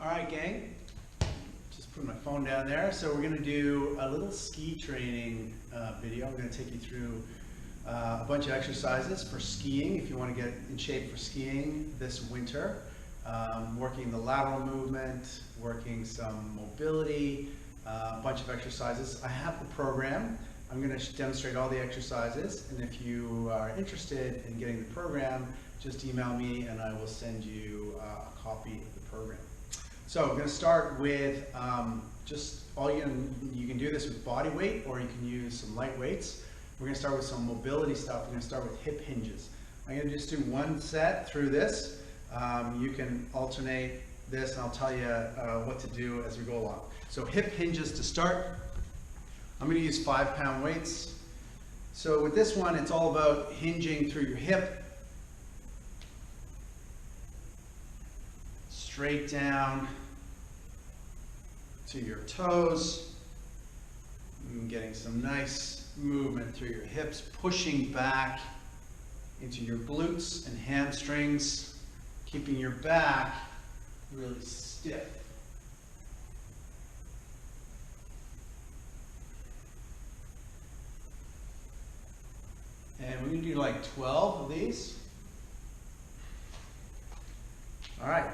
All right, gang, just put my phone down there. So we're gonna do a little ski training video. I'm gonna take you through a bunch of exercises for skiing if you wanna get in shape for skiing this winter. Working the lateral movement, working some mobility, a bunch of exercises. I have the program. I'm gonna demonstrate all the exercises, and if you are interested in getting the program, just email me and I will send you a copy of the program. So I'm going to start with just you can do this with body weight, or you can use some light weights. We're going to start with some mobility stuff. We're going to start with hip hinges. I'm going to just do one set through this. You can alternate this and I'll tell you what to do as we go along. So hip hinges to start. I'm going to use 5-pound weights. So with this one, it's all about hinging through your hip. Straight down to your toes, and getting some nice movement through your hips, pushing back into your glutes and hamstrings, keeping your back really stiff. And we're going to do like 12 of these. All right.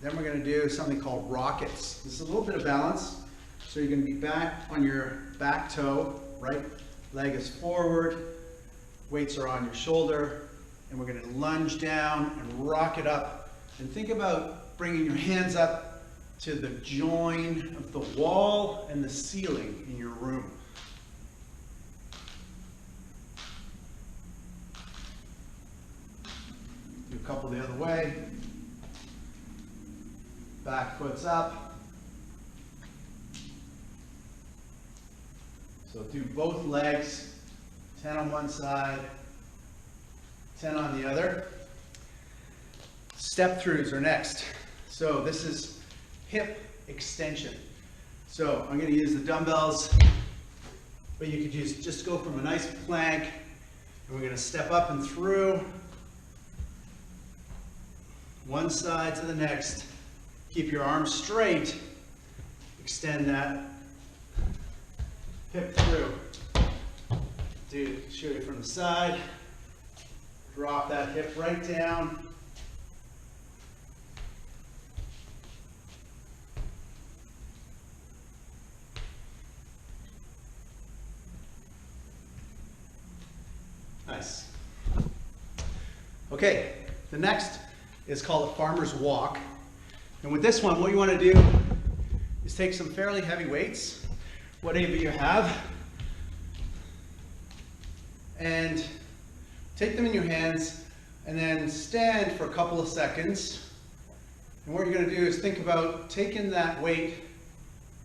Then we're going to do something called rockets. This is a little bit of balance. So you're going to be back on your back toe, right leg is forward, weights are on your shoulder, and we're going to lunge down and rock it up. And think about bringing your hands up to the join of the wall and the ceiling in your room. Do a couple the other way. Back foot's up. So do both legs, 10 on one side, 10 on the other. Step throughs are next. So this is hip extension. So I'm going to use the dumbbells, but you could just go from a nice plank, and we're going to step up and through one side to the next. Keep your arms straight, extend that hip through. Shoot it from the side, drop that hip right down. Nice. Okay, the next is called a farmer's walk. And with this one, what you want to do is take some fairly heavy weights, whatever you have, and take them in your hands and then stand for a couple of seconds. And what you're going to do is think about taking that weight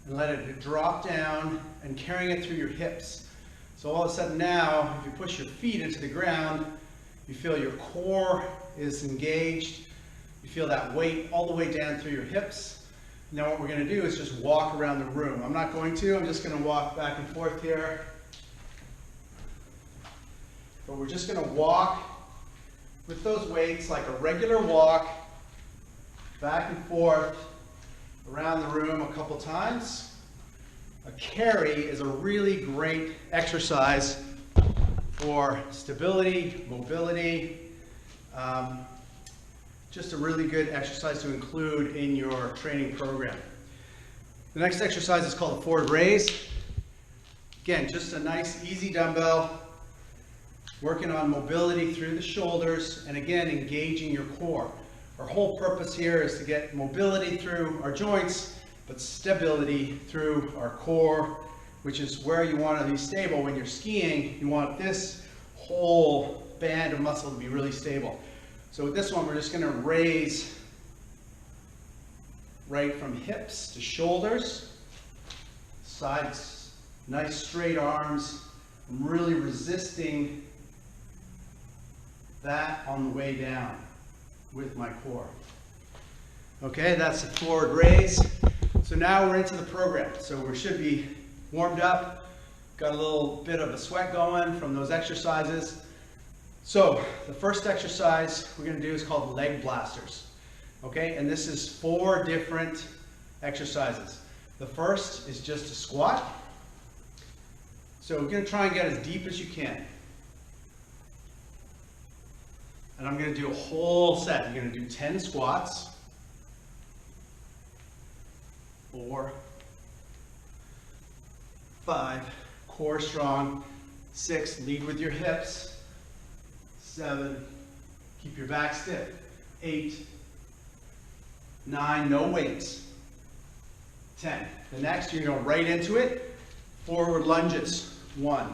and let it drop down and carrying it through your hips. So all of a sudden now, if you push your feet into the ground, you feel your core is engaged. You feel that weight all the way down through your hips. Now what we're going to do is just walk around the room. I'm not going to, I'm just going to walk back and forth here. But we're just going to walk with those weights like a regular walk, back and forth around the room a couple times. A carry is a really great exercise for stability, mobility, just a really good exercise to include in your training program. The next exercise is called a forward raise. Again, just a nice easy dumbbell, working on mobility through the shoulders, and again, engaging your core. Our whole purpose here is to get mobility through our joints, but stability through our core, which is where you want to be stable. When you're skiing, you want this whole band of muscle to be really stable. So with this one, we're just going to raise right from hips to shoulders, sides, nice straight arms. I'm really resisting that on the way down with my core. Okay, that's the forward raise. So now we're into the program. So we should be warmed up, got a little bit of a sweat going from those exercises. So the first exercise we're going to do is called leg blasters. Okay, and this is 4 different exercises. The first is just a squat. So we're going to try and get as deep as you can. And I'm going to do a whole set. You're going to do 10 squats. 4, 5, core strong. 6, lead with your hips. 7, keep your back stiff. 8, 9, no weights. 10. The next, you're going to go right into it. Forward lunges. 1.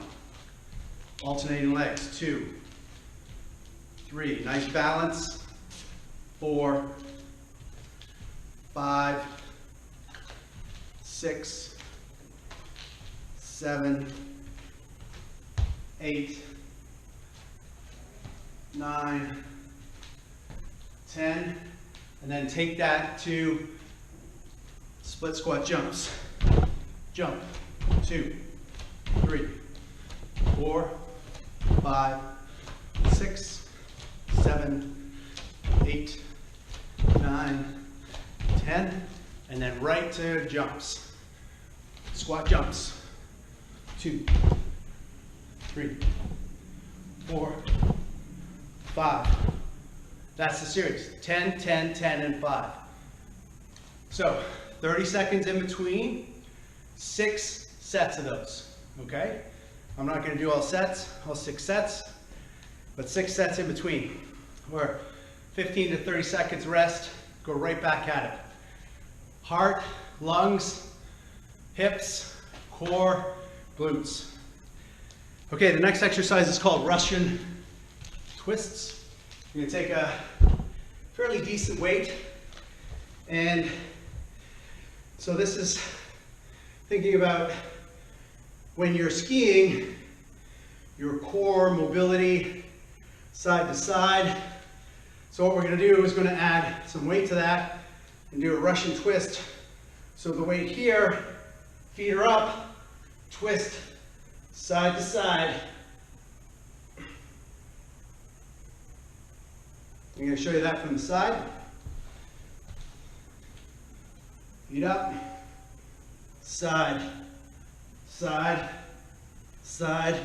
Alternating legs. 2. 3. Nice balance. 4. 5. 6. 7. 8. 9. 10. And then take that to split squat jumps. Jump. 2, 3, 4, 5, 6, 7, 8, 9, 10, and then right to jumps. Squat jumps. 2, 3, 4, 5. That's the series. 10, 10, 10, and 5. So 30 seconds in between, 6 sets of those, okay? I'm not going to do all 6 sets, but 6 sets in between. Or 15 to 30 seconds rest, go right back at it. Heart, lungs, hips, core, glutes. Okay, the next exercise is called Russian twists. You're going to take a fairly decent weight, and so this is thinking about when you're skiing, your core mobility side to side. So what we're going to do is going to add some weight to that and do a Russian twist. So the weight here, feet are up, twist side to side. I'm going to show you that from the side. Feet up, side, side, side.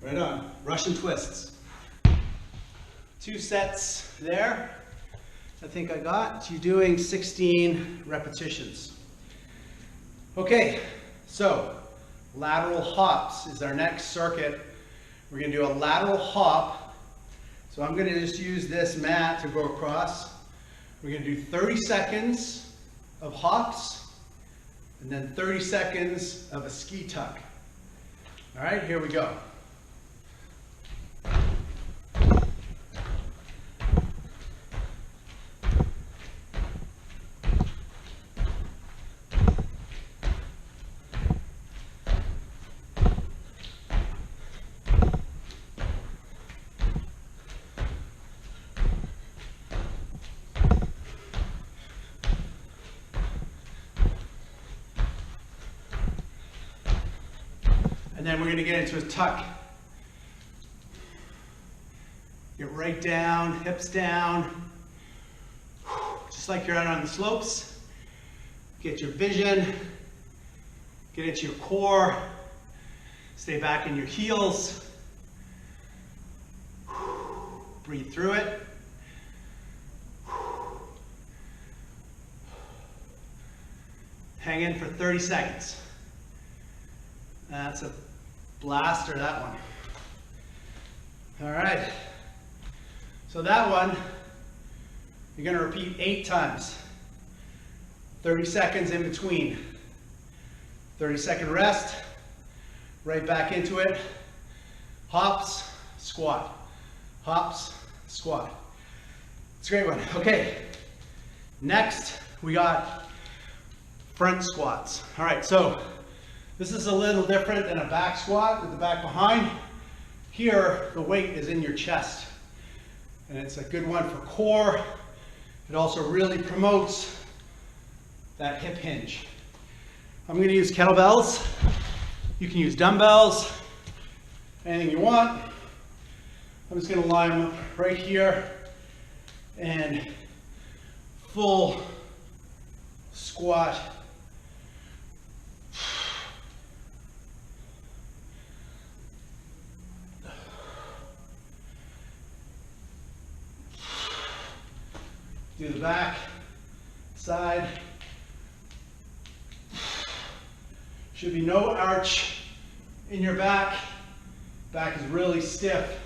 Right on. Russian twists. 2 sets there. I think I got. You're doing 16 repetitions. Okay, so lateral hops is our next circuit. We're going to do a lateral hop. So I'm going to just use this mat to go across. We're going to do 30 seconds of hops and then 30 seconds of a ski tuck. All right, here we go. And then we're going to get into a tuck. Get right down, hips down, just like you're out on the slopes. Get your vision, get into your core, stay back in your heels. Breathe through it. Hang in for 30 seconds. That's a blaster, that one. All right. So that one, you're going to repeat 8 times. 30 seconds in between. 30-second rest. Right back into it. Hops, squat. Hops, squat. It's a great one. Okay. Next, we got front squats. All right, so this is a little different than a back squat with the back behind. Here, the weight is in your chest. And it's a good one for core. It also really promotes that hip hinge. I'm going to use kettlebells. You can use dumbbells, anything you want. I'm just going to line them up right here and full squat. Do the back, side. Should be no arch in your back. Back is really stiff.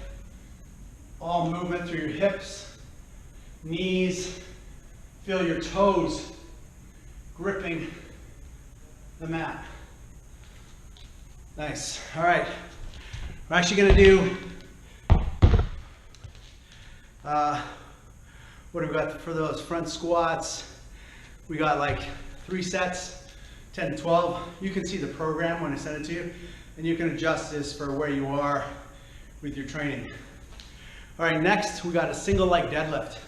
All movement through your hips, knees. Feel your toes gripping the mat. Nice. All right. We're actually going to do what do we got for those front squats? We got like 3 sets, 10 to 12. You can see the program when I send it to you, and you can adjust this for where you are with your training. All right, next we got a single leg deadlift.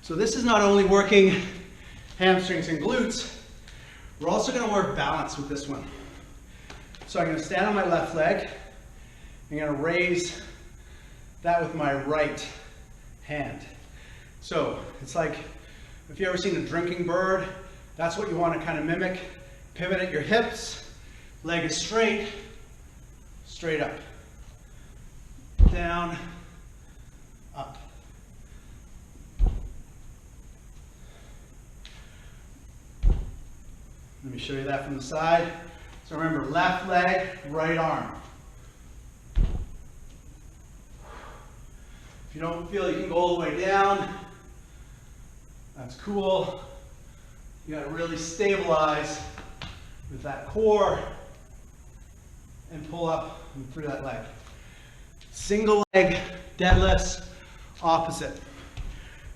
So this is not only working hamstrings and glutes, we're also going to work balance with this one. So I'm going to stand on my left leg. I'm going to raise that with my right hand. So it's like, if you've ever seen a drinking bird, that's what you want to kind of mimic. Pivot at your hips, leg is straight, straight up, down, up. Let me show you that from the side. So remember, left leg, right arm. If you don't feel you can go all the way down, that's cool. You got to really stabilize with that core and pull up and through that leg. Single leg deadlifts, opposite.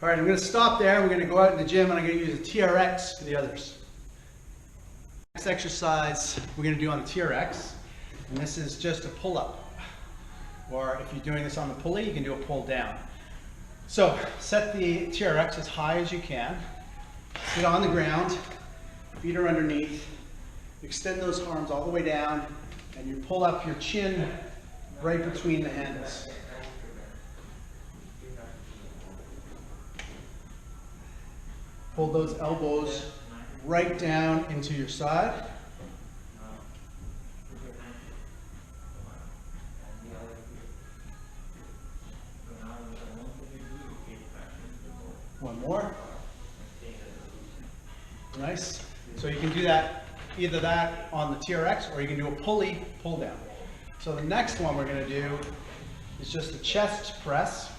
All right, I'm going to stop there. We're going to go out in the gym and I'm going to use a TRX for the others. Next exercise we're going to do on the TRX, and this is just a pull-up. Or if you're doing this on the pulley, you can do a pull down. So set the TRX as high as you can. Sit on the ground, feet are underneath. Extend those arms all the way down, and you pull up your chin right between the handles. Pull those elbows right down into your side. One more. Nice. So you can do that, either that on the TRX, or you can do a pulley pull down. So the next one we're going to do is just a chest press.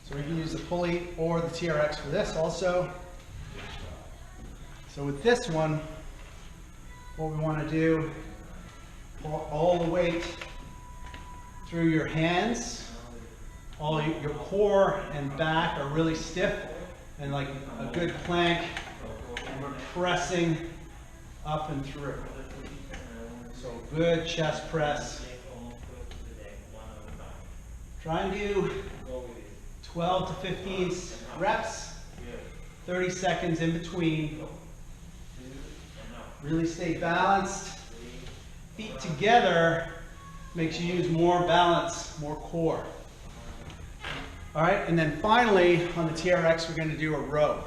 So we can use the pulley or the TRX for this also. So with this one, what we want to do, pull all the weight through your hands. All your core and back are really stiff and like a good plank, and we're pressing up and through. So good chest press. Try and do 12 to 15 reps, 30 seconds in between. Really stay balanced. Feet together makes you use more balance, more core. All right, and then finally on the TRX, we're going to do a row.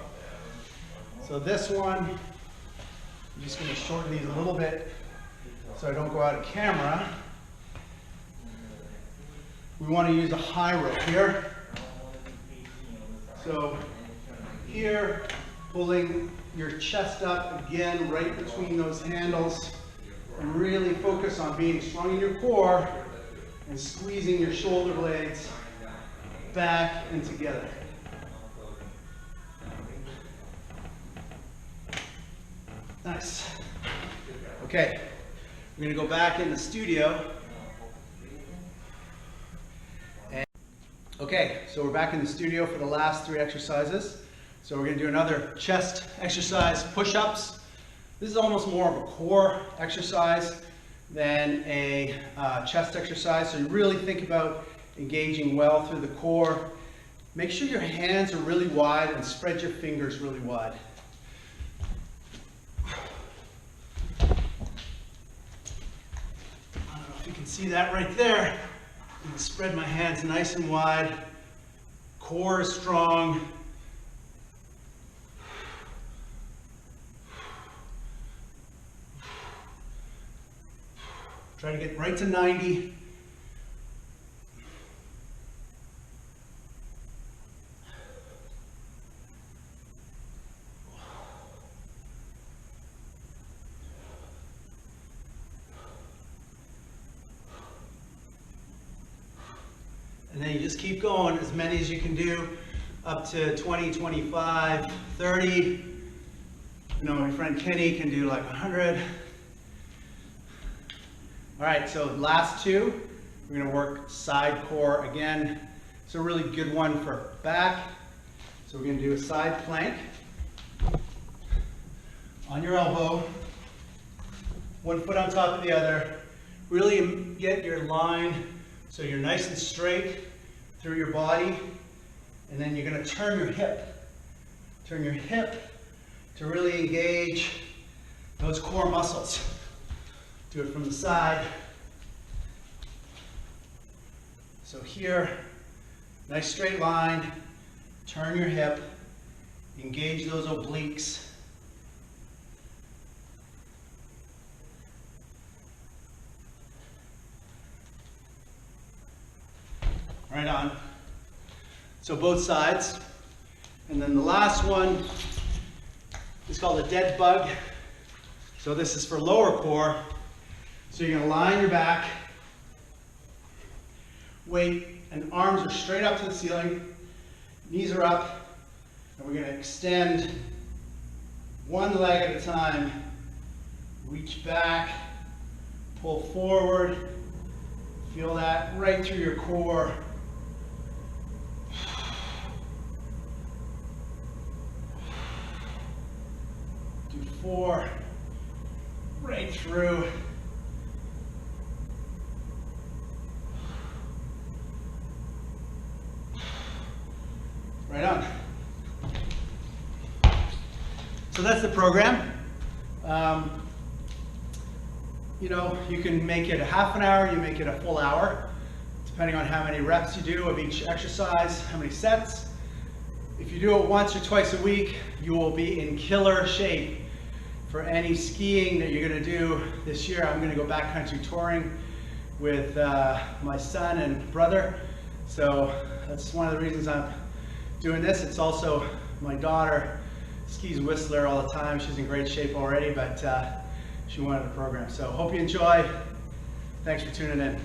So this one, I'm just going to shorten these a little bit so I don't go out of camera. We want to use a high row here. So here, pulling your chest up again right between those handles, and really focus on being strong in your core and squeezing your shoulder blades back and together. Nice. Okay, we're going to go back in the studio. Okay, so we're back in the studio for the last 3 exercises. So we're going to do another chest exercise, push-ups. This is almost more of a core exercise than a chest exercise. So you really think about engaging well through the core. Make sure your hands are really wide and spread your fingers really wide. I don't know if you can see that right there. And spread my hands nice and wide. Core is strong. Try to get right to 90. And then you just keep going, as many as you can do, up to 20, 25, 30. You know, my friend Kenny can do like 100. All right, so last two, we're gonna work side core again. It's a really good one for back. So we're gonna do a side plank. On your elbow, one foot on top of the other. Really get your line so you're nice and straight through your body. And then you're gonna turn your hip. Turn your hip to really engage those core muscles. Do it from the side. So here, nice straight line, turn your hip, engage those obliques. Right on. So both sides. And then the last one is called a dead bug. So this is for lower core. So you're gonna lie on your back, weight and arms are straight up to the ceiling, knees are up, and we're gonna extend one leg at a time, reach back, pull forward, feel that right through your core. Do 4, right through. Right on. So that's the program. You know, you can make it a half an hour, you make it a full hour, depending on how many reps you do of each exercise, how many sets. If you do it once or twice a week, you will be in killer shape for any skiing that you're gonna do this year. I'm gonna go backcountry touring with my son and brother. So that's one of the reasons I'm doing this. It's also my daughter skis Whistler all the time. She's in great shape already, but she wanted a program. So hope you enjoy. Thanks for tuning in.